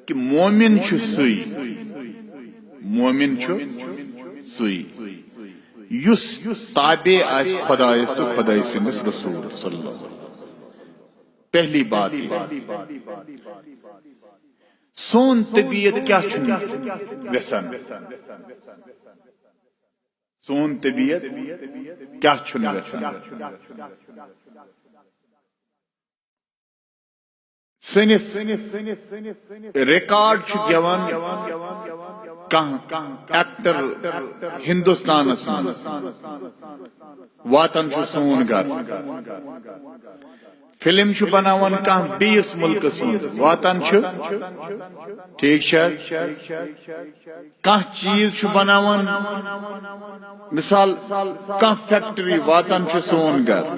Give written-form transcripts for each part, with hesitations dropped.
کہ مومن چھُ سُے مومن چھُ سُے یُس تابع آسہِ خۄدایس تہٕ خۄداے سٕنٛدِس رسول صلی اللہ علیہ وسلم. پہلی بات سون طبیعت کیا چھُنہٕ ویژھان سون طبیعت کیا چھُنہٕ ویژھان سٲنِس ریکارڈ چھُ گٮ۪وان کانٛہہ ایکٹر ہندوستانس منٛز واتان چھُ سون گرٕ فلم چھُ بناوان کانٛہہ بیٚیِس مُلکس منٛز واتان چھُ ٹھیٖک چھِ حظ کانٛہہ چیٖز چھُ بناوان مثال کانٛہہ فیکٹری واتان چھُ سون گرٕ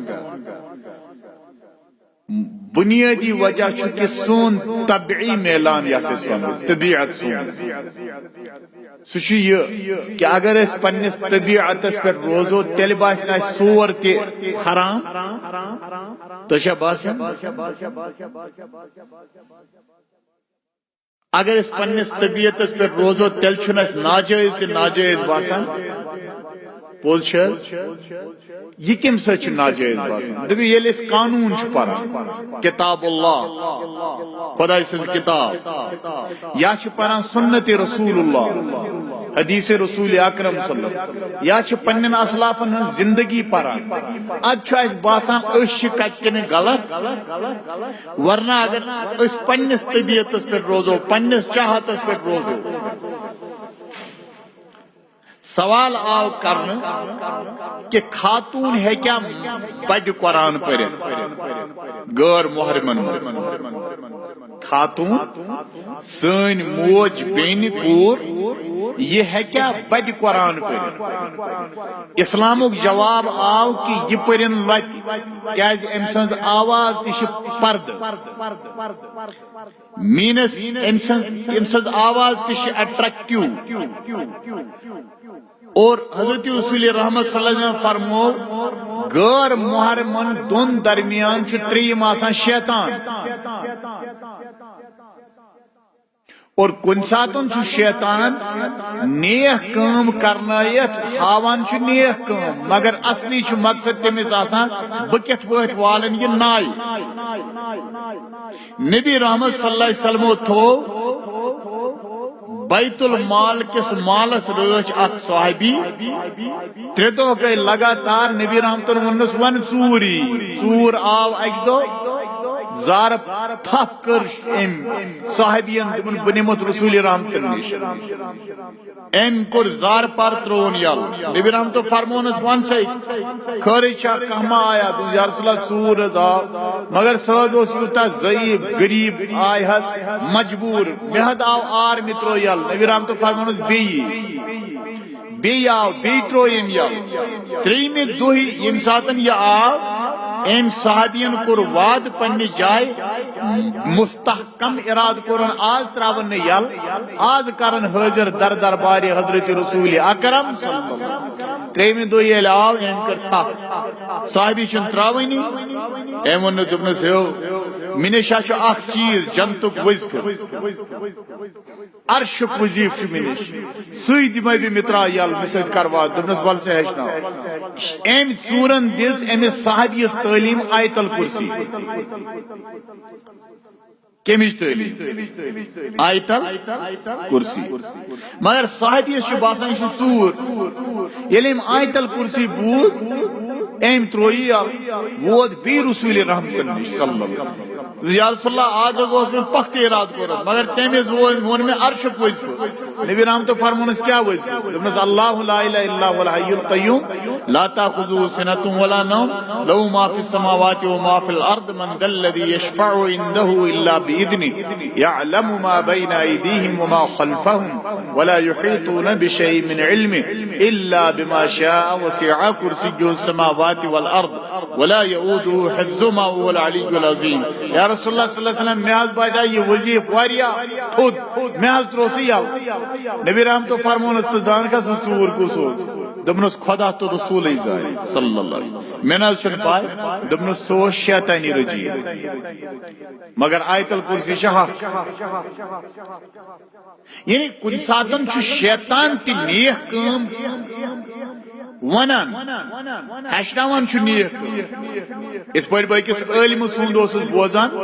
بنیادی وجہ چھُ کہ سون طبعی میلان یتھ أسۍ ونو طبیعت سون سُہ چھُ یہِ کہ اگر أسۍ پننس طبیعتس پٮ۪ٹھ روزو تیٚلہِ باسہِ نہٕ اَسہِ سور تہِ حرام تۄہہِ چھا باسان اگر أسۍ پننس طبیعتس پٮ۪ٹھ روزو تیٚلہِ چھُنہٕ اَسہِ ناجٲیز تہِ ناجٲیز باسان پوٚز چھِ حظ یہ کمہِ سۭتۍ چھُ ناجٲیز باسان دٔپِو ییٚلہِ أسۍ قانوٗن چھِ پران کتاب اللہ خۄداے سٕنٛز کتاب یا چھِ پران سنت رسول اللہ حدیث رسول اکرم صلی اللہ علیہ وسلم یا چھِ پننٮ۪ن اسلافن ہٕنٛز زندگی پران ادٕ چھُ اسہِ باسان أسۍ چھِ کتہِ کِنہٕ غلط ورنہ اگر أسۍ پننس طبیعتس پٮ۪ٹھ روزو پننس چاہتس پٮ۪ٹھ روزو سوال آو کرنہٕ کہ خاتون ہیٚکیٛاہ بڑِ قرآن پٔرِتھ غٲر محرمن منٛز خاتون سٲنۍ موج بیٚنہِ کوٗر یہ ہیٚکیٛاہ بڑِ قرآن پٔرِتھ اسلامُک جواب آو کہ یہ پٔرِن لۄتہِ کیٛازِ أمۍ سٕنٛز آواز تہِ چھِ پردٕ میٖنس أمۍ سٕنٛز آواز تہِ چھِ اٹریکٹِو اور حضرت رسول رحمت صلی اللہ علیہ وسلم فرمو غیر محرمن دون درمیان چھُ ترٛیٚیِم آسان شیطان اور کُنہِ ساتہٕ چھُ شیطان نیک کٲم کرنٲیِتھ ہاوان چھُ نیک کٲم مگر اصلی چھُ مقصد تٔمِس آسان بہٕ کِتھ پٲٹھۍ والن یہِ نایہِ نبی رحمت صلی اللہ علیہ وسلمو تھوو بیت المال کس مالس رٲچھ اکھ صحابی ترٛےٚ دۄہ گٔے لگاتار نبی رحمتن ووٚننس ون ژوٗری ژوٗر آو اکہِ دۄہ زارٕ تھپھ کٔر أمۍ صحابین دوٚپُن بہٕ نِمتھ رسول رحمتن نِش أمۍ کوٚر زارٕ پر ترٛووُن یلہٕ نبی رحمتو فرمونس ون سا خٲرٕے چھا کانٛہہ ما آیا دوٚپُن یا رسول اللہ ژوٗر حظ آو مگر سُہ حظ اوس یوٗتاہ ضعیٖف غریٖب آے حظ مجبوٗر مےٚ حظ آو آر مےٚ ترٛوو یلہٕ نبی رحمتو فرمونس بیٚیہِ آو بیٚیہِ ترٛوو أمۍ یلہٕ ترٛیٚیِمہِ دۄہہِ ییٚمہِ ساتہٕ یہِ آو أمۍ صحابین کوٚر وعدٕ پننہِ جایہِ مستحکم ارادٕ کوٚرُن آز ترٛاوَن نہٕ یلہٕ آز کرن حٲضر دربارِ حضرت رسول اکرم صلی اللہ علیہ وسلم ترٛیٚیِمہِ دۄہ ییٚلہِ آو أمۍ کٔر تھپھ صحابی چھُنہٕ ترٛاوٲنی أمۍ ووٚن نہٕ دوٚپنس ہیو مےٚ نِش چھُ اکھ چیٖز جنتُک وظیفہٕ عرشُک وظیفہٕ چھُ مےٚ نِش سُے دِمے بہٕ مےٚ ترٛاو یلہٕ مےٚ سۭتۍ کر وعدٕ دوٚپنس ول سا ہیٚچھناو أمۍ ژوٗرن دِژ أمِس صحابیس تعلیٖم آیت الکُرسی کمِچ تعلیٖم آیت الکُرسی مگر صحابیس چھُ باسان یہِ چھُ ژوٗر ییٚلہِ أمۍ آیت الکُرسی بوٗز أمۍ ترٛوو یہِ یلہٕ ووت بیٚیہِ رسول رحمتن نِش صلی اللہ علیہ وسلم یا رسول اللہ آز حظ اوس مےٚ پختہٕ ارادٕ کوٚرمُت مگر تٔمۍ حظ ووٚن مےٚ عرشُک وظیفہٕ نبی رحمتو فرمونس کیٛاہ وظیفہٕ دوٚپنس اللہ لا اله الا هو الحی القیوم لا تأخذه سنة ولا نوم له ما في السماوات وما في الارض من ذا الذي يشفع عنده الا بإذنه يعلم ما بين ايديهم وما خلفهم ولا يحيطون بشيء من علمه الا بما شاء وسع كرسيه السماوات والارض ولا يؤوده حفظهما وهو العلي العظيم یا رسول اللہ صلی اللہ علیہ وسلم مےٚ حظ باسیو یہِ وظیفہٕ واریاہ تھوٚد مےٚ حظ ترٛوو سُہ یلہٕ نبی رحمتو فرمونس تہٕ زان کھا سُہ ژوٗر کُس اوس دمنس خدا تو رسول زائے صلی اللہ علیہ وسلم میں نہ پائے دمنس سو شیطانی رجیم مگر آیت الکرسی شہاف یعنی کن ساتن چھ شیطان تی نیک کام ونان ہشناوان چھ نیک اس پہ بیکس عالم سند بوزان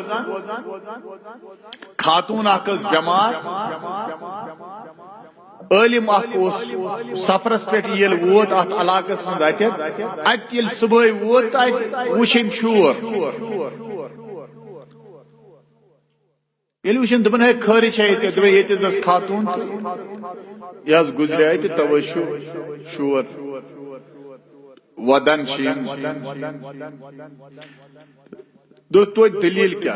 خاتون اخ بیمار عالم اخ سفرس پہ یل ووت ات علاقس مند ات یل صبح ووت ات وچھن شور یل وچھن دپن ہے خیر چھ یہ زس خاتون یہ گزرے تو شور ودن شیم دوست تو دلیل کیا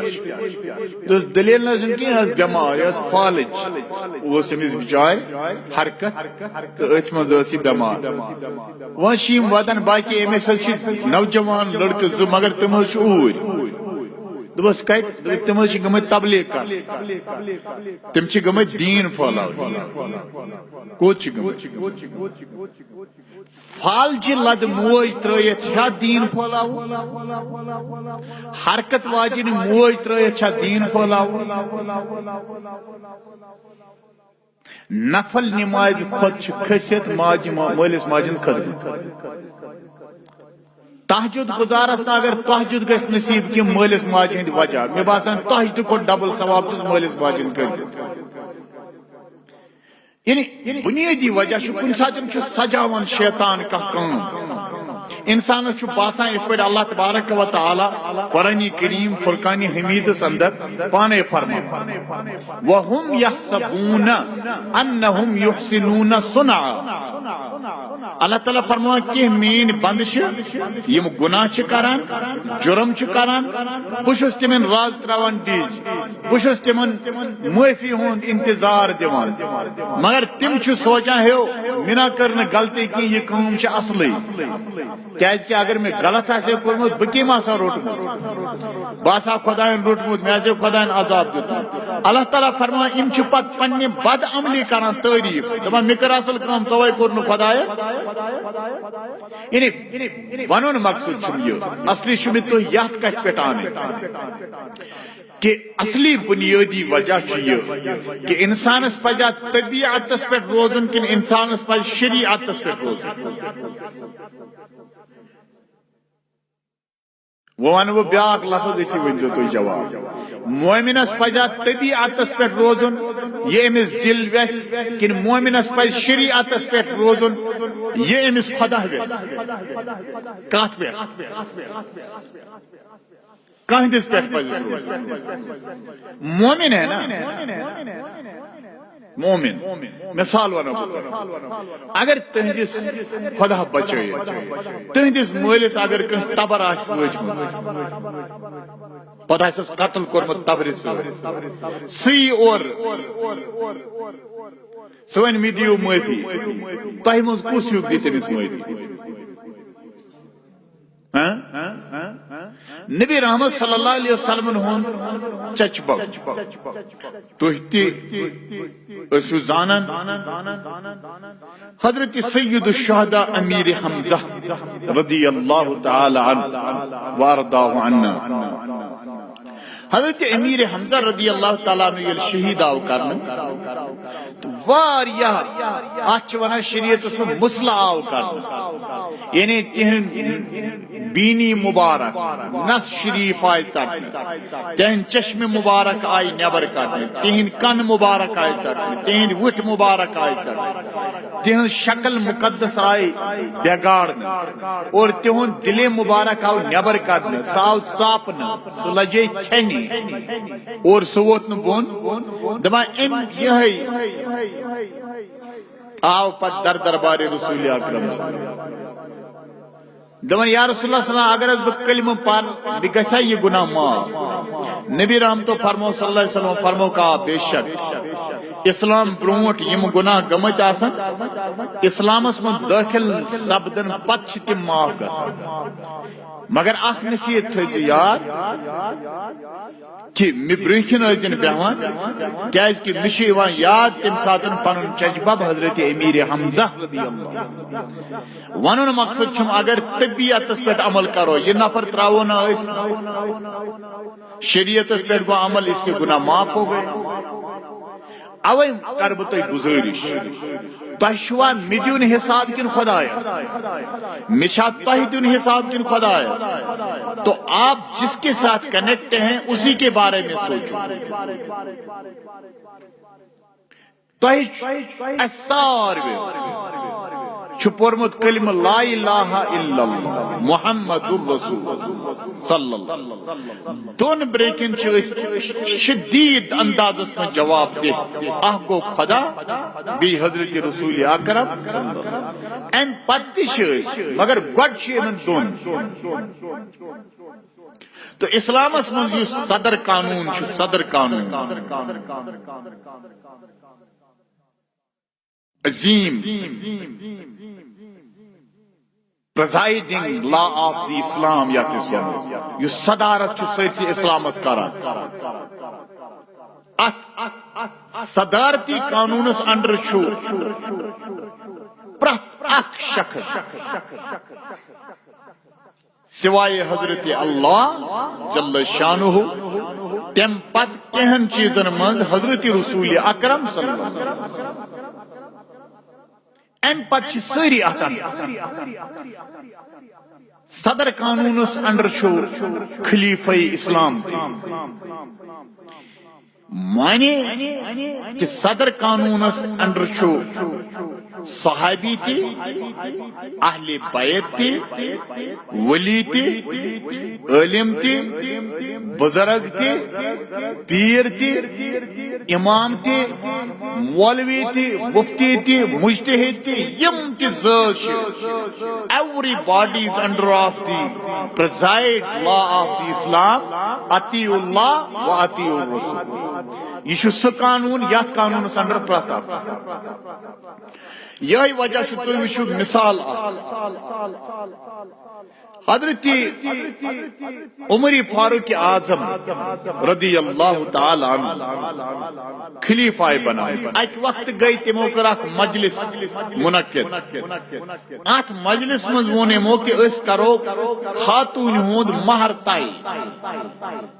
دوست دلیل نہ سن کی اس بیمار اس فالج وہ سمجھ بچار حرکت تو اچ مزاسی بیمار وہ شیم ودن باقی ایم ایس نوجوان لڑکے ز مگر تم اوئی دوست کت تم گمت تبلیغ کر تم گمت دین پھیلاو کوت گمت فالجی لد موج ترائیت چھا دین پھیلاو حرکت واجن موج ترائیت چھا دین پھیلاو نفل نماز خود چھ کھسیت مالس ماجن خدمت تہجد گزارس نا اگر تہجد گس نصیب کی مالس ماجہ ہند وجہ میں باسان تہجد کو ڈبل ثواب چھ مالس ماجن خدمت یعنی بنیادی وجہ کن ساتن سجاوان شیطان کا کام انسان باسان اس پر اللہ تبارک و تعالی قرآن کریم فرقان حمید اندر پانے فرما وَهُمْ يَحْسَبُونَ أَنَّهُمْ يُحْسِنُونَ صُنْعًا اللہ تعالیٰ فرما کہ مین بندش یم گناہ چھ کران جرم چھ کران بشس تمن راز تراوان دیج بشس تمن معافی ہون انتظار دیوان مگر تم چھ سوچا ہے منا کرن غلطی کی یہ کام چھ اصلی کیاز کہ اگر میں غلط آسے کرمت بکیم آسا روٹمت باسا خدایان روٹمت میں آسے خدایان عذاب دیتا اللہ تعالیٰ فرما ام چھ پت پنی بد عملی کران تعریف دبا مکر اصل کام توائی کرنو خدای یعنی ونون مقصود چھو یہ اصلی چھو تو یاد کچھ پیٹانے کہ اصلی بنیادی وجہ چیئے کہ انسان اس پجا طبیعت اس پر روزن کن انسان اس پجا شریعت اس پر روزن وہ بیاق لفظ اتی ونجو تو جواب مومن اس پجا طبیعت اس پر روزن یہ امس دل ویس کن مومن اس پجا شریعت اس پر روزن یہ امس خدا ویس کات پہ کہیں دس پیٹ پجا مومن ہے نا مومن مثال ونو اگر تہندس خدا بچے تہندس مالس اگر کنس تبر آس وجمت پتہ اس قتل کورمت تبر سی اور سوین می دیو معافی تہ مز کس ہیوک دی تمس معافی نبی رحمت صلی اللہ علیہ وسلم ہون چچبا تہتی اسو زانن حضرت سید الشہداء امیر حمزہ رضی اللہ تعالی عنہ وارداہ عنہ حضرت امیر حمزہ رضی اللہ تعالیٰ عنہ یل شہید آو کرنا واریہ آچوانا شریعت اس میں مسلح آو کرنا یعنی تہن بینی مبارک نس شریف آئی چاٹنا تہن چشم مبارک آئی نیبر کرنا تہن کن مبارک آئی چاٹنا تہن وٹ مبارک آئی چاٹنا تہن شکل مقدس آئی بیگاڑنا اور تہن دل مبارک آو نیبر کرنا ساو چاپنا سلجے کھینی اور سووت نبون دبا ام یہی آو پت در دربار رسول اکرم دبا یا رسول اللہ صلی اللہ علیہ وسلم اگر اس بکلمہ پار بکسا یہ گناہ ماں نبی رحم تو فرمو صلی اللہ علیہ وسلم فرمو کہا بے شک اسلام برونٹ یم گناہ گمت آسن اسلام اس میں داخل سبدن پت چھتی معاف گسن مگر اخ نصیحت تھٲیزِ یاد کہ مےٚ برٛونٛہہ ٲسۍزِ نہٕ بیٚہوان کیٛازِ مےٚ چھُ یِوان یاد تمہِ ساتہٕ پنُن چچبب حضرت امیر حمزہ رضی اللہ ونُن مقصد چھُم اگر طبیعتس پٮ۪ٹھ عمل کرو یہ نفر تراوو نہ أسۍ شریعتس پٮ۪ٹھ گوٚو عمل اس کے گناہ معاف ہو گئے اوے کر بہٕ تۄہہِ گُزٲرِش تۄہہِ چھُوا مےٚ دیُن حساب کِنہٕ خۄدایس مےٚ چھا تۄہہِ دیُن حساب کِنہٕ خۄدایس تو آپ جس کے ساتھ کنیکٹ ہیں اسی کے بارے میں سوچو تۄہہِ اَسہِ ساروِیو چھُ پوٚرمُت کلمہ لا الہ الا اللہ محمد رسول صلی اللہ دون بریکن چھِ أسۍ شدید اندازس میں جواب دہ اکھ گوٚو خدا بیٚیہِ حضرت رسول اکرم امہِ پتہٕ تہِ چھِ أسۍ مگر گۄڈٕ چھِ یِمن دۄن تو اسلامس منٛز یُس صدر قانون چھُ صدر قانون عظیم presiding law of the Islam یتھ أسۍ وَنو یُس صدارت چھُ سٲرسٕے اسلامس کران اتھ صدارتی قانونس انڈر چھُ پرٛٮ۪تھ اکھ شخص سوائے حضرت اللہ جل شانہ تم پتہٕ کینٛہن چیٖزن منٛز حضرت رسول اکرم صلی اللہ علیہ وسلم امہ پتہٕ چھِ سٲری اتھن صدر قانونس انڈر چھُ خلیفہ اسلام مانے کہ صدر قانونس انڈر چھُ صحابی تہِ اہل بیت تہِ ولی تہِ عالم تہِ بزرگ تہِ پیر تہِ امام تہِ مولوی تہِ مفتی تہِ مجتہد تہِ یم تہِ ذات چھِ everybody is under of the preside law of the Islam اطیعوا اللہ و اطیعوا الرسول یہ چھُ سُہ قانون یتھ قانونس انڈر پرٛٮ۪تھ اکھ یہی وجہ چھُ تُہۍ وٕچھِو مثال حضرت عمر فاروق اعظم رضی اللہ تعالی عنہ خلیفہ بنائے اکہ وقت گئی تمو کر اکھ مجلس منعقد ات مجلس مز وون یمو کہ أسۍ کرو خاتون ہند مہر طے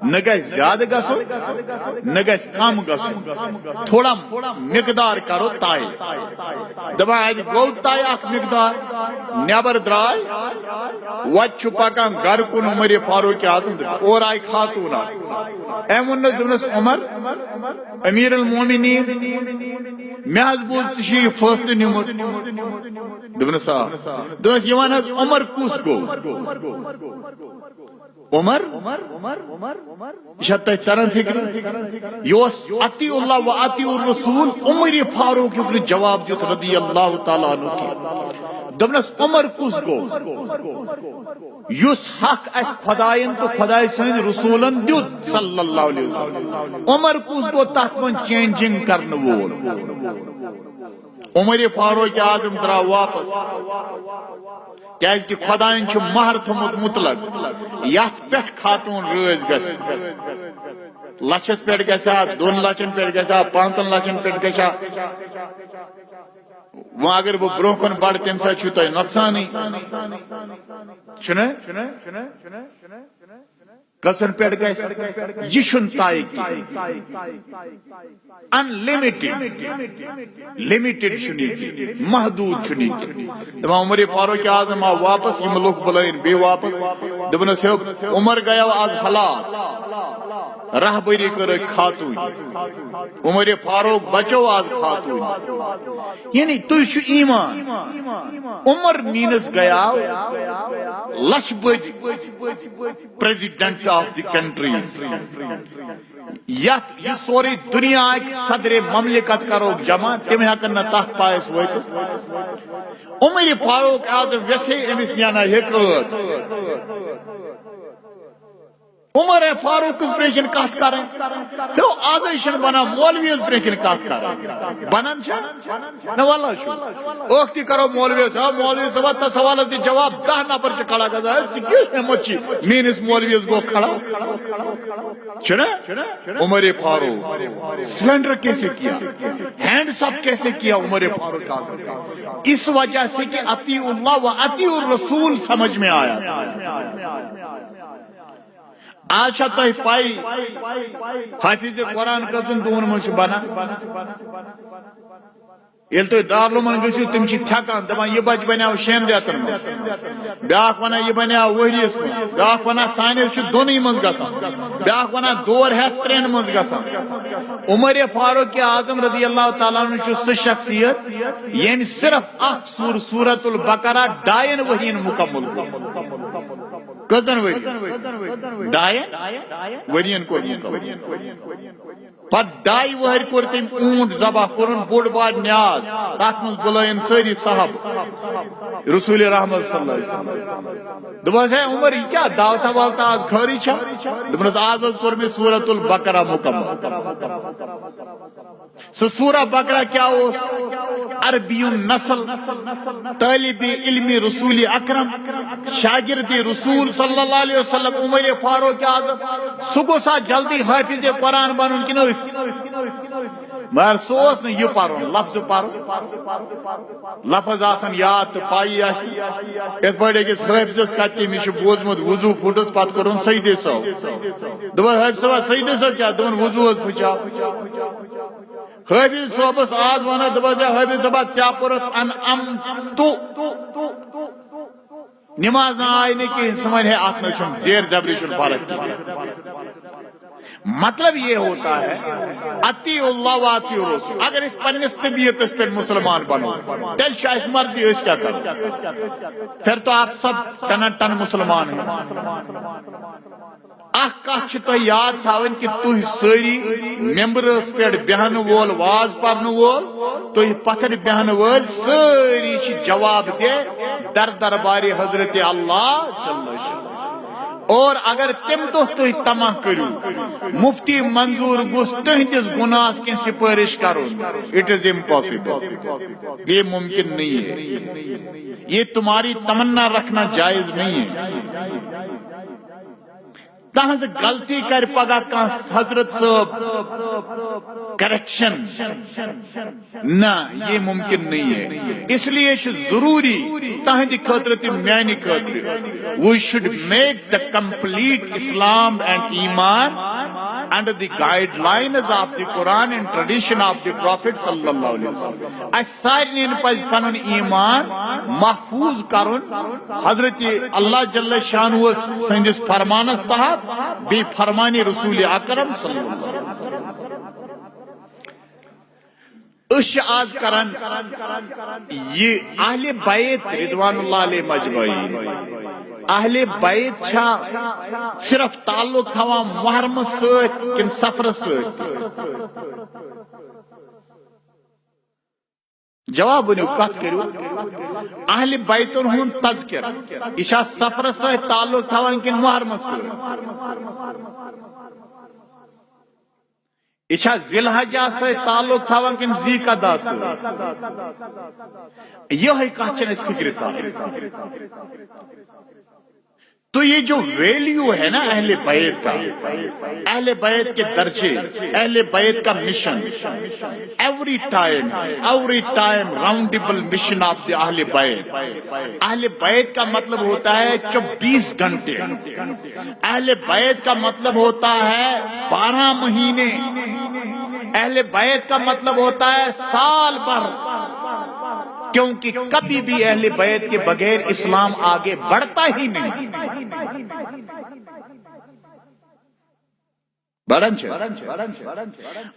نہ گژھِ زیادٕ گژھُن نہ گژھِ کم گژھُن تھوڑا مقدار کرو طے دپان اتہِ گوٚو طے اکھ مقدار نیبر درٛاے وتہِ چھُ پکان گھر کُن عمر فاروق اعظم اور آئی خاتون أمۍ ووٚن دوٚپنس عمر امیر المومنین مےٚ حظ بوٗز ژےٚ چھُے یہِ فٲصلہٕ نیوٗمُت دوٚپنس آ دوٚپنس یہِ وَن حظ عمر کُس گوٚو عمر یہ چھا تۄہہِ تران فکر یہ اوس اطیع اللہ و اطیع الرسول عمر فاروق یُک نہٕ جواب دیُت رضی اللہ تعالیٰ عنہ کینٛہہ دوٚپنس عمر کُس گوٚو یُس حق اسہِ خۄدایَن تہٕ خۄداے سٕنٛدۍ رسوٗلن دیُت صلی اللہ علیہ وسلم عمر کُس گوٚو تتھ منٛز چینجنگ کرنہٕ وول عمر فاروق اعظم درٛاو واپس کیازِ کہ خۄدایَن چھُ مہر تھوٚمُت مطلق یتھ پٮ۪ٹھ خاتون رٲضۍ گژھِ لچھس پٮ۪ٹھ گژھِ 2 لچھن پٮ۪ٹھ گژھِ 5 لچھن پٮ۪ٹھ گژھِ وۄنۍ اگر بہٕ برونٛہہ کُن بڑٕ تمہِ ساتہٕ چھُو تۄہہِ نۄقصانٕے چھُنہ کٔژن پٮ۪ٹھ گژھِ یہِ چھُنہٕ طے انلِمِٹِڈ لِمِٹِڈ چھُنہٕ یہِ کینٛہہ محدوٗد چھُنہٕ یہِ کینٛہہ دپان عمر فاروق اعظم آو واپس یِم لُکھ بُلٲیِن بیٚیہِ واپس دوٚپنس ہیو عمر گٔیو آز ہلاک رہبری کٔرٕکھ خاتون عمر فاروق بچو آز خاتون یعنی تُہۍ چھُ ایمان عمر میٖنس گٔیاو لچھ بٔدۍ پریزیڈنٹ آف دی کنٹریز یتھ یہ سورے دنیا صدر مملکت کرو جمع تم ہیکن نہ تتھ پایس وٲتِتھ عمر فاروق اعظم ویسے امس نیانا ہیکت عمر فاروق برکن کت کریں تو آز بنا مولوی برکن کت کریں بنان نا واللہ اوکتی کرو مولوی صاحب تا سوال دی جواب 10 نفر چھ کھڑا گزا ہے کیوں مچی مینس مولوی گو کھڑا چھنا عمر فاروق سلنڈر کیسے کیا ہینڈز اپ کیسے کیا عمر فاروق اعظم اس وجہ سے کہ اطیع اللہ و اطیع الرسول سمجھ میں آیا آج تو پائی حافظ قرآن کزن دون من بنا یل تو دارالعلومن گژھِو تم چھ تھکان دپان یہ بچہ بنیو 6 رٮ۪تن منٛز بیاکھ ونان یہ بنیو ؤریس منٛز بیاکھ ونان سانس چھ دۄنٕے منٛز گژھان بیاکھ ونان 2 ہٮ۪تھ 3 منٛز گژھان عمر فاروق اعظم رضی اللہ تعالیٰ عنہ چھ سہ شخصیت یم صرف اخ سورۃ البقرہ 2 ؤرین مکمل کزن ؤری 2 ؤرین کوٚر مکمل پت 2 وہر کور تم اونٹ ذبح کورن بوڑ بار نیاز تات من بلائن ساری صاحب رسول رحمت صلی اللہ علیہ وسلم دپس ہے عمر یہ کیا دعوتا واوتا آز خاری چھا دپس آز کور میں سورۃ البقرہ مکمل سورہ بقرہ کیا ہو عربی نسل طالب علم رسول اکرم شاگرد رسول صلی اللہ علیہ وسلم عمر فاروق اعظم سگو سا جلدی حافظ قرآن بنن کی نویس مگر سوس نے یہ پارون لفظ پارون لفظ آسن یاد تو پائی آسی اس بڑے کس حافظ کہتے میں چھ بوزمت وضو پھوٹس پات کرون سیدے سو دبا حافظ صاحب سیدے سو کیا دون وضو اس پچھا حافظ صاحبس آز وانا دبا دیا حافظ صاحب چا پرت ان ام تو نماز نہ آئی نہیں کہ سمجھ ہے آتنا شن زیر زبری شن فارق کی مطلب یہ ہوتا ہے اطیع اللہ و اطیع الرسول اگر اس پنس طبیعت اس پر مسلمان بنو تیل شاہ مرضی اس کیا کرو پھر تو آپ سب ٹن مسلمان ہیں اخ کت تو یاد تھاون کہ تھی ساری ممبرس پہ بہن وول واز پرن وول تھی پتھر بہن وول ساری جواب دے در دربار حضرت اللہ اور اگر تم تو تھی تمہ کرو مفتی منظور گوس تہندس گناہس کی سفارش کرو اٹ از امپاسبل یہ ممکن نہیں ہے یہ تمہاری تمنا رکھنا جائز نہیں ہے تہذ غلطی کر پگہ کان حضرت صاحب کریکشن نہ یہ ممکن نہیں ہے اس لیے ضروری تہندی خاطر تہ میانہ خاطر we should make the complete Islam and ایمان under the guidelines of the Quran and tradition of the Prophet sallallahu alaihi wasallam اس سارنین پز پنن ایمان محفوظ کرن حضرت اللہ جل شانہ سندس فرمانس تحت بی فرمان رسول اکرم صلی اللہ علیہ وسلم اش آز کرن یہ اہل بیت رضوان اللہ علیہ مجمعین اہل بیت چھا صرف تعلق تھا محرم ست کن سفر ست جواب ونیو کت کرو اہل بیتن ہون تذکر یہ سفر ست تعلق تھا کن محرم ست یہ ذی الحجہ سے تعلق تھا کن ذی قعدہ سے یہ کت اس فکر تھا تو یہ جو ویلیو ہے نا اہل بیت کا اہل بیت کے درجے اہل بیت کا مشن ایوری ٹائم راؤنڈیبل مشن آف دی اہل بیت اہل بیت کا مطلب ہوتا ہے 24 گھنٹے اہل بیت کا مطلب ہوتا ہے 12 مہینے اہل بیت کا مطلب ہوتا ہے سال بھر کیونکہ کبھی بھی اہل بیت کے بغیر اسلام آگے بڑھتا ہی نہیں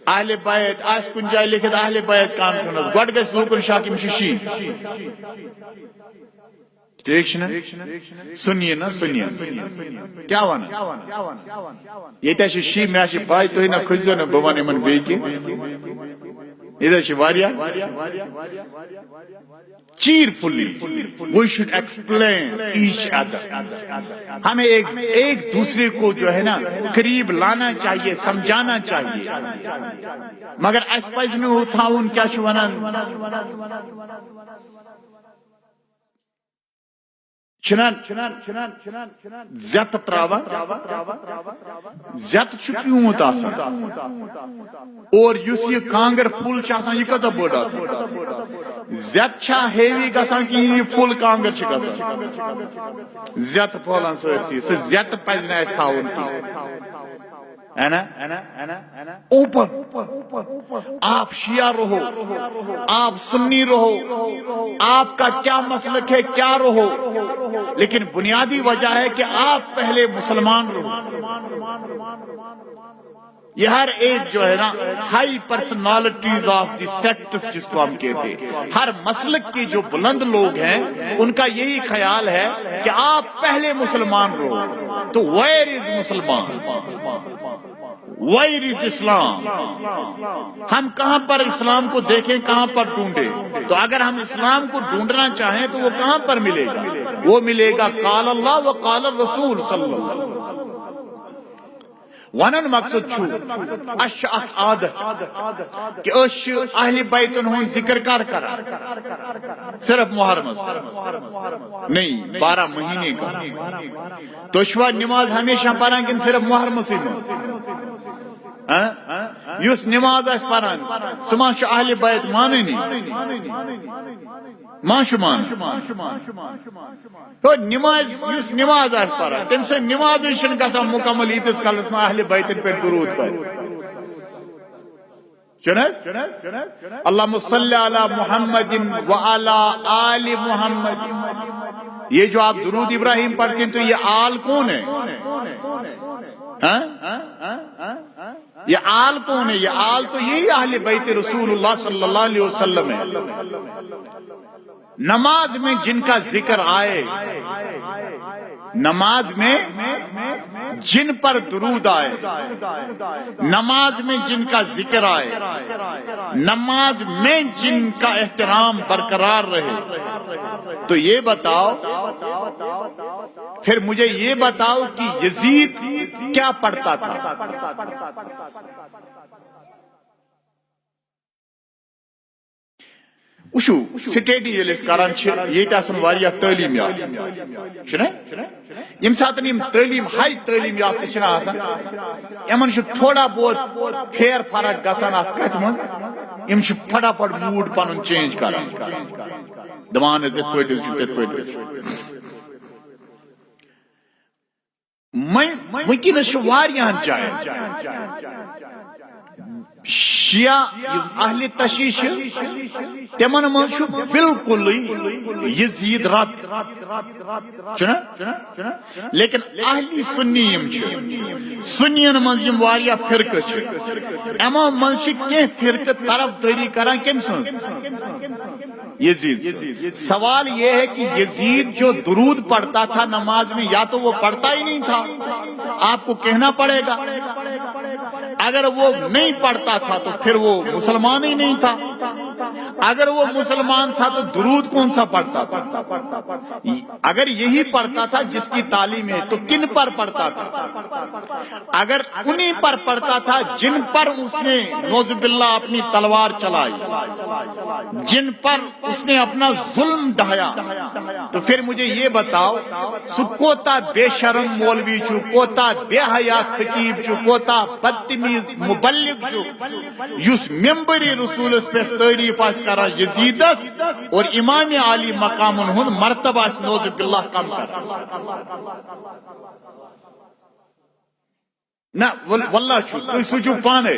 اہل بیت آج کن جائے لکھت اہل بیت کانفرنس گوڑ گیس لوکن شاکم ششی ٹھیک نا سنیے نا سنیے کیا وانا یہ تا ششی میں آشی پائی تو ہی نا کھزو نا بوان امن بے کی cheerfully we should explain each other. ہمیں ایک دوسرے کو جو ہے نا قریب لانا چاہیے، سمجھانا چاہیے، مگر اس پز میں اٹھاؤن کیا چھو ونان چھنان زیت تراوا زیت چھو پیوت آسان اور یس یہ کانگر پھول آسان یہ کتا بڑ آسان زیت چھا ہیوی گسان کہ یہ فل کانگر چھ گسان زیت پھولان سرسی سو زیت پزن اس تھاون کی اوپن آپ شیعہ رہو، آپ سنی رہو، آپ کا کیا مسلک ہے کیا رہو، لیکن بنیادی وجہ ہے کہ آپ پہلے مسلمان رہو. یہ ہر ایک جو ہے نا high personalities of the sects جس کو ہم کہتے ہیں، ہر مسلک کے جو بلند لوگ ہیں ان کا یہی خیال ہے کہ آپ پہلے مسلمان رہو. تو ویئر از مسلمان، ویئر از اسلام، ہم کہاں پر اسلام کو دیکھیں، کہاں پر ڈھونڈیں. تو اگر ہم اسلام کو ڈھونڈنا چاہیں تو وہ کہاں پر ملے گا؟ وہ ملے گا قال اللہ و قال الرسول صلی اللہ علیہ وسلم. ونن مقصد چھو اش اخ عادت کہ اش اہل بیتن ہون ذکر کر صرف محرم نہیں 12 مہینے کا. تو شوا نماز ہمیشہ پڑھان کن صرف محرم سے یس نماز اس پڑھان سما چھ اہل بیت ماننی مانشو مان تو نماز یس نماز اس پڑھان تم سے نماز شن گژھان مکمل یتس کالس ما اہل بیتن پہ درود پڑھ. اللہم صلی علی محمد وعلی آل محمد. یہ جو آپ درود ابراہیم پڑھتے ہیں تو یہ آل کون ہے؟ یہ آل کون ہے؟ یہ آل تو یہی اہل بیت رسول اللہ صلی اللہ علیہ وسلم ہے. نماز میں جن کا ذکر آئے، نماز میں جن پر درود آئے، نماز میں جن کا ذکر آئے، نماز میں جن کا احترام برقرار رہے، تو یہ بتاؤ، پھر مجھے یہ بتاؤ کہ یزید کیا پڑھتا تھا؟ وشو سٹیڈی یل کران یہ آسان واریاہ تعلیم یافتہ یم ساتن یم تعلیم ہائی تعلیم یافتہ آسان یمن تھوڑا بہت پھیر فرق گژھان ات کتھ من یم پھٹافٹ موڈ پنن چینج کران دپان ات پٲٹھۍ تِتھ پٲٹھۍ ونکینس واریاہن جاین شیعہ اہل تشیع تمن من بالکل یزید رد لیکن اہل سنی سنین من واریاہ فرقہ امو من کی فرقہ طرف داری کران کم سن یزید. سوال یہ ہے کہ یزید جو درود پڑھتا تھا نماز میں، یا تو وہ پڑھتا ہی نہیں تھا، آپ کو کہنا پڑے گا. اگر وہ نہیں پڑھتا تھا تو پھر وہ مسلمان ہی نہیں تھا. اگر وہ مسلمان تھا تو درود کون سا پڑھتا تھا؟ اگر یہی پڑھتا تھا جس کی تعلیم ہے تو کن پر پڑھتا تھا؟ اگر انہی پر پڑھتا تھا جن پر اس نے نعوذ باللہ اپنی تلوار چلائی، جن پر اس نے اپنا ظلم ڈھایا، تو پھر مجھے یہ بتاؤ سو کوتا بے شرم مولوی چھو، کوتا بے حیا خطیب چھو، کوتا بدتمیز مبلغ چھو یس ممبری رسول اس پہ تعریف آس کرا یزیدس اور امام علی مقام ہن مرتبہ نعوذ باللہ کم کر. نہ واللہ چھو تُہۍ سوچو پانے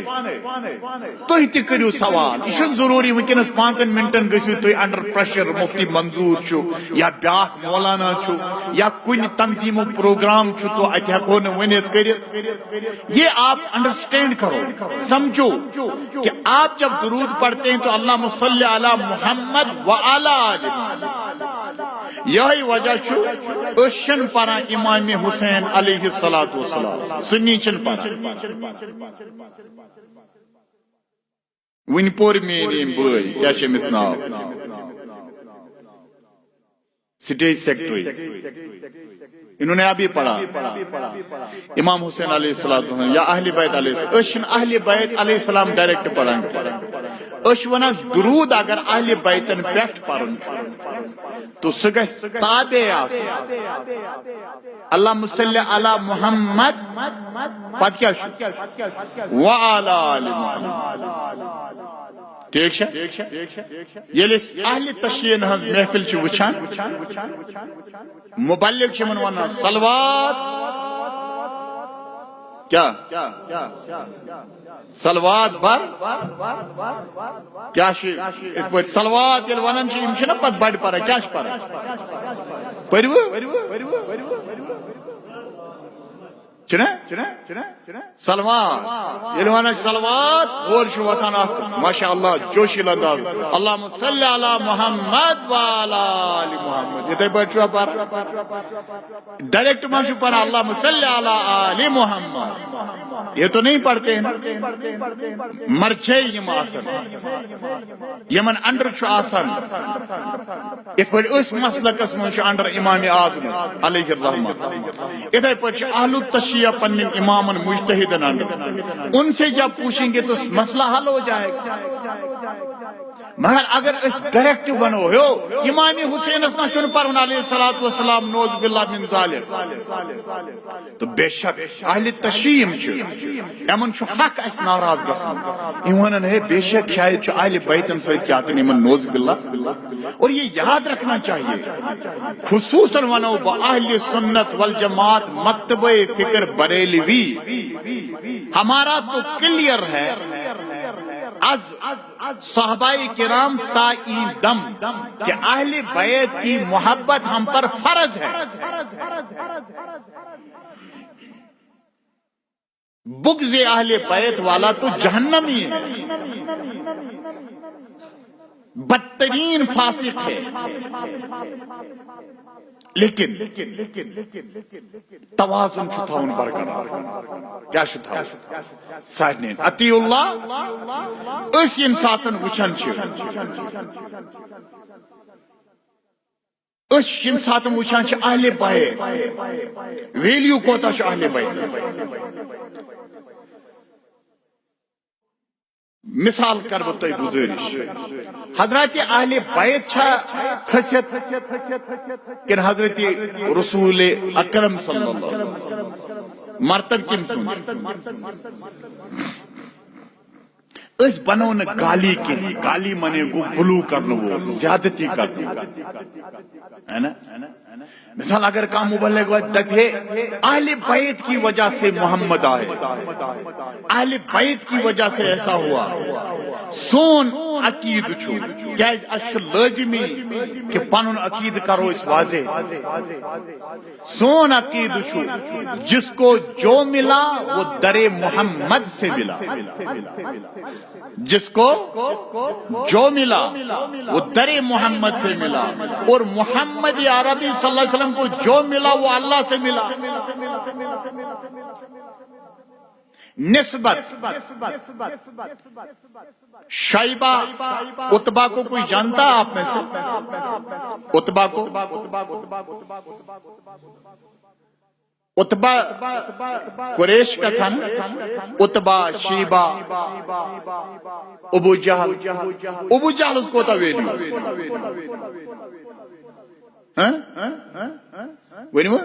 تُہۍ تہِ کٔرِو سوال. یہ چھُنہٕ ضروری ونکینس 5 منٹن گژھِو تُہۍ انڈر پریشر مفتی منظور چھُ یا بیاکھ مولانا چھُ یا کُنہِ تنظیمُک پروگرام چھُ تو اتہِ ہیٚکو نہٕ ؤنِتھ کٔرِتھ. یہ آپ انڈرسٹینڈ کرو، سمجھو کہ آپ جب درود پڑھتے ہیں تو اللہم صلی علی محمد وعلی آل. یہی وجہ چھُ أسۍ چھِنہٕ پران امام حسین علیہ السلام، سنی چھِنہٕ پران. ون پور میری بھائی کیا چمس ناو سٹیج سیکٹری انہوں نے ابھی پڑھا امام حسین علیہ السلام یا اہل بیت علیہ السلام اشن اہل بیت علیہ السلام ڈائریکٹ پڑھان اش ونا درود اگر اہل بیتن پیٹھ پڑھن تو سگس تابع اللہم صلی علی محمد پت کیا وعلی آل محمد ٹھیک یلس اہل تشیع ہز محفل چھ وچھان مبلغ چھ من ونان صلوات کیا صلوات بر کیا اس پہ صلوات یل ونان چھ یم چھ نا پت بڑ پارا کیا چھ پارا پرو صلوات یل ونان صلوات اور چھ وتھان ماشاءاللہ جوشیل انداز اللہم صلی علی محمد وعلی آل محمد یہ پہ چھ پارا ڈائریکٹ ما چھ پارا اللہم صلی علی آل محمد یہ تو نہیں پڑھتے ہیں مرچے یم آسن یمن انڈر چھ آسن اس پر اس مسلکس من چھ انڈر امام اعظم علیہ الرحمہ ادھے پر چھ اہل التشیع پن امامن مجتہدن انڈر ان سے جب پوچھیں گے تو مسئلہ حل ہو جائے گا مگر اگر اس ڈائریکٹ بنو ہو امام حسین اسنا چن پرون علیہ السلام نوز باللہ من ذالک تو بے شک اہل تشیع چھ امن چھ حق اس ناراض گژھن ایمانن ہے بے شک شاید چھ اہل بیتن سے کیا تن ایمن نوز باللہ اور یہ یاد رکھنا چاہیے خصوصاً ونو با اہل سنت والجماعت مکتبہ فکر بریلوی ہمارا تو کلیئر ہے از صحابہ کرام تا این دم کہ اہل بیت کی محبت ہم پر فرض ہے بغض اہل بیت والا تو جہنمی ہے بدترین فاسق ہے لیکن توازن چھتا ان برقرار کیا چھتا سائنین اتی اللہ اس انساتن وچھن چھو اس انساتن وچھن چھو اہل بیت ویلیو کوتا چھو اہل بیت مثال کرو تو گزارش حضرت اہل بیت چھا خصیت کہ حضرت رسول اکرم صلی اللہ علیہ وسلم مرتب کم سنچ اس بنو نے گالی کی گالی منے گو بلو کرنو وہ زیادتی کرنو ہے نا مثال اگر کام مبلغ وقت ہے اہل بیت کی وجہ سے محمد آئے اہل بیت کی وجہ سے ایسا ہوا سون عقید چھو کیا اس لازمی کہ پانون عقید کرو اس واضح سون عقید چھو جس کو جو ملا وہ در محمد سے ملا جس کو جو ملا وہ در محمد سے ملا اور محمد عربی صلی اللہ علیہ وسلم کو جو ملا وہ اللہ سے ملا نسبت شیبہ عتبہ کو کوئی جانتا آپ میں سے عتبہ کو عتبہ قریش کا تھا عتبہ شیبہ ابو جہل اس کو تھا ویلیو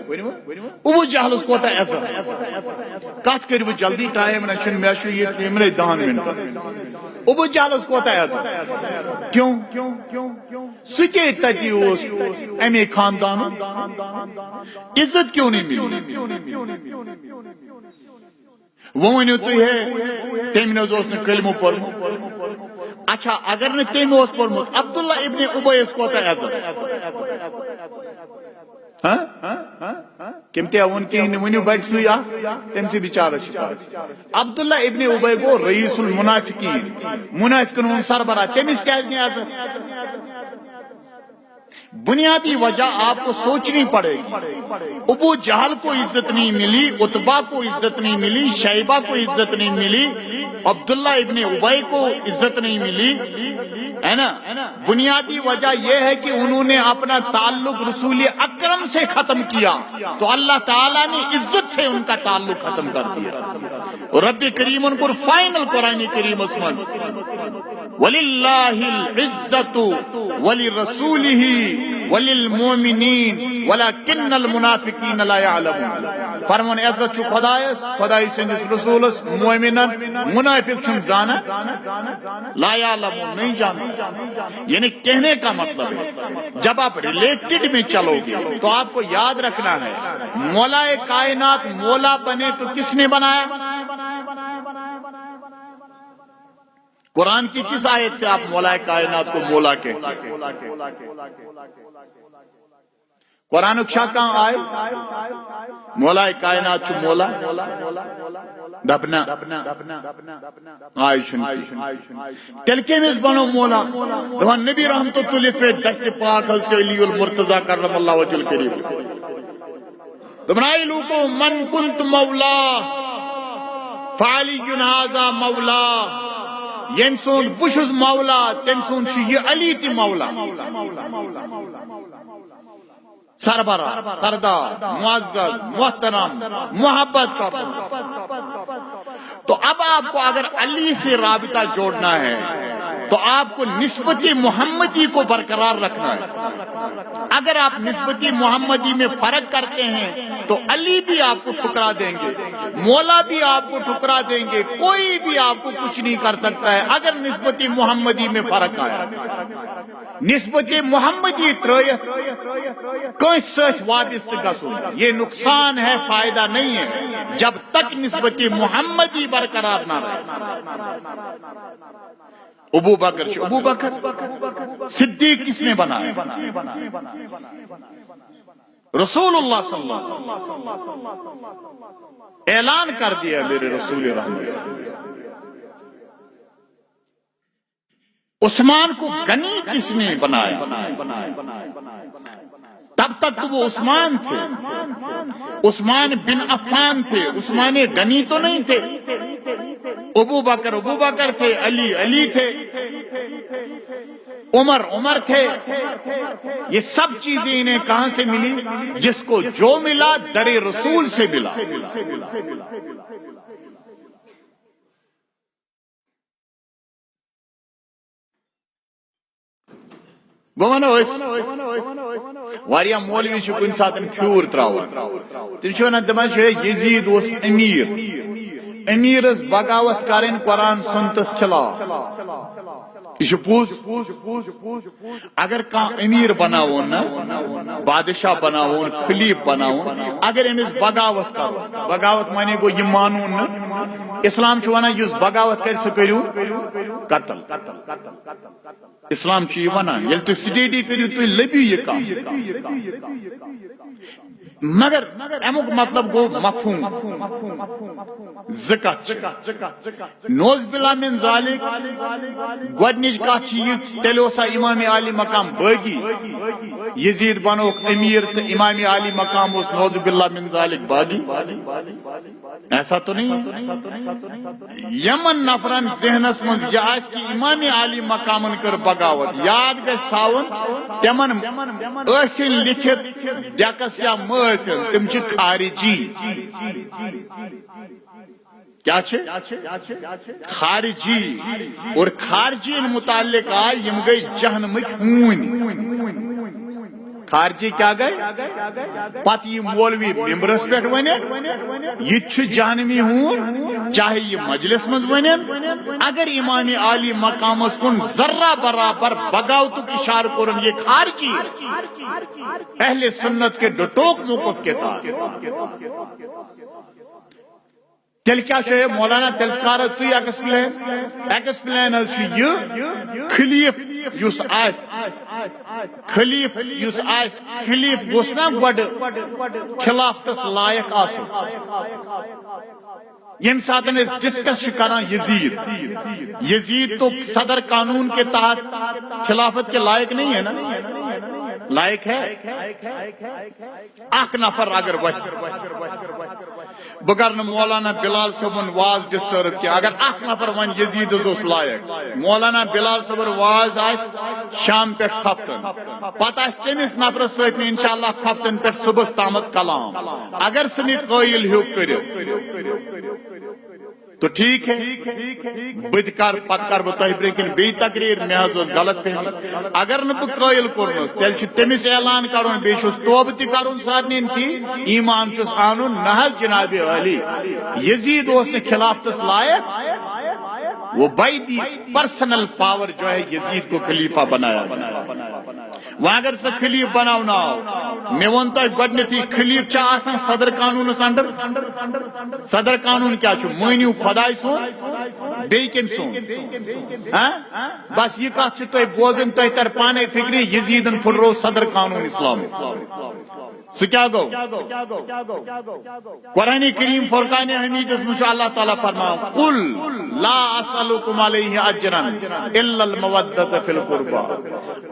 ابو جہل اس کو تھا عزت کات کریو جلدی ٹائم نہ چھن میں شو یہ تیمرے 10 منٹ ابو جہل اس کو تھا عزت کیوں سکے تتی اس امی خاندان عزت کیوں نہیں ملی وہ ونیو تو ہے تیم نے اس نے کلمہ پڑھا اچھا اگر نے تیم اس پڑھا عبداللہ ابن ابی اس کو تھا عزت کم تے ان کی ونیو بیٹھ سویا تم سے بیچارہ شکار عبداللہ ابن ابی کو رئیس المنافقین منافقین سربراہ تمس کیا نہیں عزت بنیادی وجہ آپ کو سوچنی پڑے گی۔ ابو جہل کو عزت نہیں ملی، عتبہ کو عزت نہیں ملی، شیبہ کو عزت نہیں ملی، عبداللہ ابن ابی کو عزت نہیں ملی، ہے نا؟ بنیادی وجہ یہ ہے کہ انہوں نے اپنا تعلق رسول اکرم سے ختم کیا، تو اللہ تعالیٰ نے عزت سے ان کا تعلق ختم کر دیا۔ رب کریم ان کو فائنل قرآن کریم اسمن وَلِلَّهِ الْعِزَّةُ وَلِرَسُولِهِ وَلِلْمُؤْمِنِينَ وَلَكِنَّ الْمُنَافِقِينَ لَا يَعْلَمُونَ۔ فرمون عزت چھو خدایس، خدای سندس رسولس، مومنن، منافق چھن جانا لا یعلمون، نہیں جانا۔ یعنی کہنے کا مطلب ہے جب آپ ریلیٹڈ میں چلو گے تو آپ کو یاد رکھنا ہے مولا کائنات مولا بنے تو کس نے بنایا؟ قرآن کی کس آیت سے آپ مولا کائنات کو مولا کہتے ہیں؟ قرآن اکشا کہاں آئے؟ مولا کائنات چھو مولا دبنا آئی چھنکی تل کیمز بنو مولا دوان نبی رحمت اللہ پہ دست پاک حضرت علی المرتضی کرم اللہ وجہ الکریم دبنائی لوکو من کنت مولا فعلی هذا مولا، یم سون بشز مولا تم سون یہ علی تی مولا، سربراہ، سردار، معزز، محترم، محبت کا۔ تو اب آپ کو اگر علی سے رابطہ جوڑنا ہے تو آپ کو نسبت محمدی کو برقرار رکھنا ہے۔ اگر آپ نسبت محمدی میں فرق کرتے ہیں تو علی بھی آپ کو ٹھکرا دیں گے، مولا بھی آپ کو ٹھکرا دیں گے، کوئی بھی آپ کو کچھ نہیں کر سکتا ہے اگر نسبت محمدی میں فرق آیا۔ نسبت محمدی ترایت کس سچ وابست گسو یہ نقصان ہے، فائدہ نہیں ہے جب تک نسبت محمدی برقرار نہ رہے۔ ابو بکر صدیق کس نے بنایا؟ رسول اللہ صلی اللہ علیہ وسلم اعلان کر دیا میرے رسول رحمت سے۔ عثمان کو غنی کس نے بنایا؟ تب تک تو وہ عثمان تھے، عثمان بن عفان تھے، عثمان غنی تو نہیں تھے۔ ابو بکر تھے، علی تھے، عمر تھے۔ یہ سب چیزیں انہیں کہاں سے ملی؟ جس کو جو ملا در رسول سے ملا۔ واریا مولوی چھو کن ساتھ پھیور تراؤ تم چھو نا دمان چھو یزید اس امیر اس بغاوت کرن قرآن سنتس خلاف۔ یہ پوز اگر کان امیر بناون نا، بادشاہ بناون، خلیف بناون، اگر امس بغاوت کرو، بغاوت مانے گو یہ مانون نا، اسلام چھو نا یس بغاوت کر سکریو قتل۔ اسلام چھو یہ ونان یل تو سٹیڈی کریو تو لبی یہ کام، مگر امک مطلب گو مفہوم زکات نوز باللہ من ذالک گوڈنچ کات چیز تیلوسا امام عالی مقام باغی یزید بنوک امیر تو امام عالی مقام اس نوز باللہ من ذالک باغی، ایسا تو نہیں ہے۔ یمن نفرن ذہنس من یہ آس کی امام عالی مقامن کر بغاوت یاد گس تھاون تمن ٲسِن لکھت ڈیکس یا مٲسِن تم چھ خارجی۔ کیا چھے؟ خارجی، اور خارجی متعلق آئے یم گئی جہنمک ہون۔ خارجی کیا گئے؟ پت یہ مولوی ممبرس پیٹ ونن یہ چھ جہنمی ہون، چاہے یہ مجلس مز ونن، اگر امام عالی مقامس کن ذرہ برابر بغاوتک اشارہ کرن یہ خارجی اہل سنت کے ڈٹوک موقف کے تحت۔ تیل کیا ہے مولانا تلکارت سی ایکسپلین یہ خلیف یس آس، خلیف یس آس، خلیف گوس نا گوڈ خلافتس لائق آسو۔ یم ساتن اس ڈسکس کران یزید تو صدر قانون کے تحت خلافت کے لائق نہیں ہے نا، لائق ہے اخ نفر اگر وقت بگر مولانا بلال صبن واز ڈسٹرب کیا اگر اخ نفر ون یزید اس لائق مولانا بلال صبر واز آس شام پہ خفتن پتہ آس تمس نفر ست انشاءاللہ خفتن پہ صبح تامت کلام اگر سنی قائل ہیو کرو تو ٹھیک ہے بت کر پت کر بہ تہ برکن بی تقریر میں غلط فہمی اگر نہ بہ قائل کرنس تیل تمس اعلان کرن بی توبہ تہ کرن سارنین تی ایمان چھس آنن نہ جناب علی یزید اس نے خلافتس لائق وہ بائی دی پرسنل پاور جو ہے یزید کو خلیفہ بنایا وہاں اگر سے خلیف بناونا میں ونتا گڈنیتی خلیف چا آسان صدر قانون اس اندر صدر قانون کیا چھو مہنیو خدای سون بیکن سون بس یہ کہا چھو تو بوزن تو تر پانے فکری یزیدن پھڑرو صدر قانون اسلام سو کیا گو قرآن کریم فرقان حمید اس مجھے اللہ تعالیٰ فرماؤ قل لا اسألکم علیہ اجرا الا المودت فی القربہ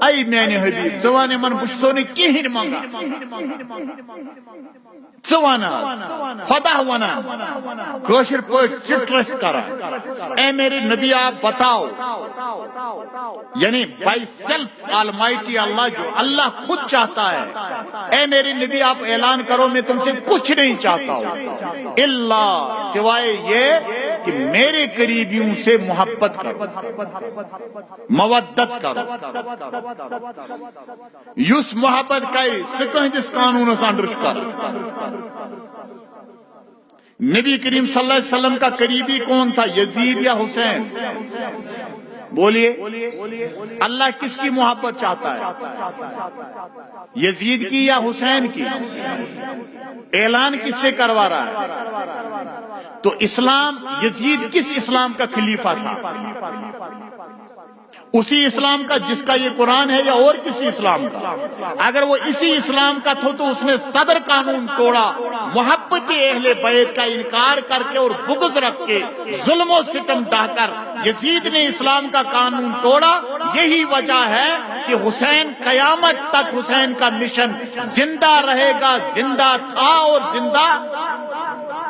ای میں نے حبیب زوانے من بشتونے کی ہی مانگا زوانا خدا وانا کوشر پوچھ سٹرس کرا اے میرے نبی آپ بتاؤ یعنی بائی سیلف آلمائٹی اللہ جو اللہ خود چاہتا ہے اے میرے نبی آپ اعلان کرو میں تم سے کچھ نہیں چاہتا ہوں اللہ سوائے یہ کہ میرے قریبیوں سے محبت کرو مودت کرو یس محبت کئی سکہیں جس قانون اس اندر شکر نبی کریم صلی اللہ علیہ وسلم کا قریبی کون تھا یزید یا حسین بولیے اللہ کس کی محبت چاہتا ہے یزید کی یا حسین کی اعلان کس سے کروا رہا ہے تو اسلام یزید کس اسلام کا خلیفہ تھا اسی اسلام کا جس کا یہ قرآن ہے یا اور کسی اسلام کا اگر وہ اسی اسلام کا تھا تو اس نے صدر قانون توڑا محبت اہل بیت کا انکار کر کے اور بغض رکھ کے ظلم و ستم ڈھا کر یزید نے اسلام کا قانون توڑا یہی وجہ ہے کہ حسین قیامت تک حسین کا مشن زندہ رہے گا زندہ تھا اور زندہ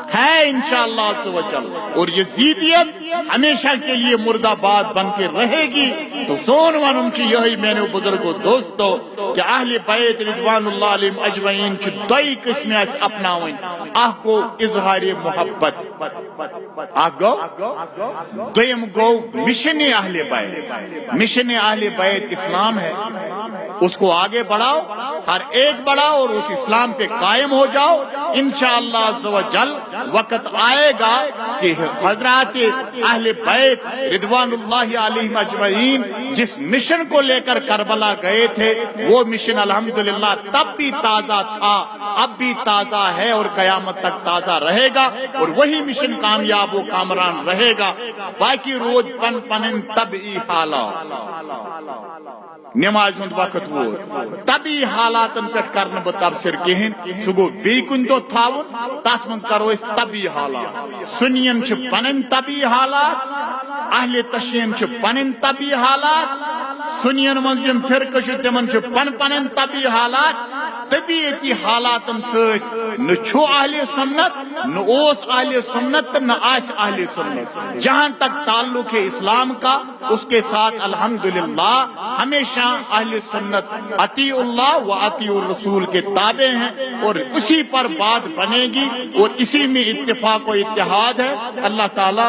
ہے انشاءاللہ عز و جل اور یزیدیت ہمیشہ کے لیے مردہ باد بن کے رہے گی تو سون ونم یہی میں نے بزرگو دوستو کہ اہل بیت رضوان اللہ علیہم اجمعین دئی قسم اپناوین آہ کو اظہار محبت آہ گو دویم گو مشن اہل بیت مشن اہل بیت اسلام ہے اس کو آگے بڑھاؤ ہر ایک بڑھاؤ اور اس اسلام پہ قائم ہو جاؤ انشاءاللہ عز و جل وقت آئے گا کہ حضرات اہل بیت رضوان اللہ علیہم اجمعین جس مشن کو لے کر کربلا گئے تھے وہ مشن الحمدللہ تب بھی تازہ تھا اب بھی تازہ ہے اور قیامت تک تازہ رہے گا اور وہی مشن کامیاب و کامران رہے گا باقی روز پن پنن طبعی حالات نماز ہند وقت وہ طبی حالاتن پہ کرنا بہ تبصر کہین سہ گو بی کن دہ تھاون تات من کرو اس طبی حالات سنین چھ پنن طبی حالات اہل تشیعن چھ پنن طبی حالات سنین من یم فرقہ چھ تمن چھ پنن طبی حالات طبیعتی حالاتن ست نہ چھو اہل سنت نہ اوس اہل سنت نہ آس اہل سنت جہاں تک تعلق ہے اسلام کا اس کے ساتھ الحمدللہ ہمیشہ اہل سنت اطیع اللہ و اطیع الرسول کے تابع ہیں اور اسی پر بات بنے گی اور اسی میں اتفاق و اتحاد ہے اللہ تعالی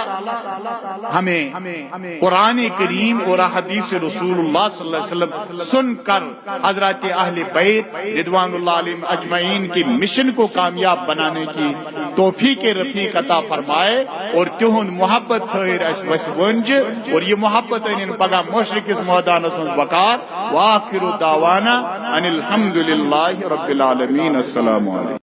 ہمیں قرآن کریم اور حدیث رسول اللہ صلی اللہ علیہ وسلم سن کر حضرات اہل بیت رضوان اللہ علیہم اجمعین کی مشن کو کامیاب بنانے کی توفیق رفیق عطا فرمائے اور تہن محبت تھیر اس وس ونج اور یہ محبت ان پگہ مشرق اس میدان سن وقار وآخر دعوانا ان الحمدللہ رب العالمین السلام علیکم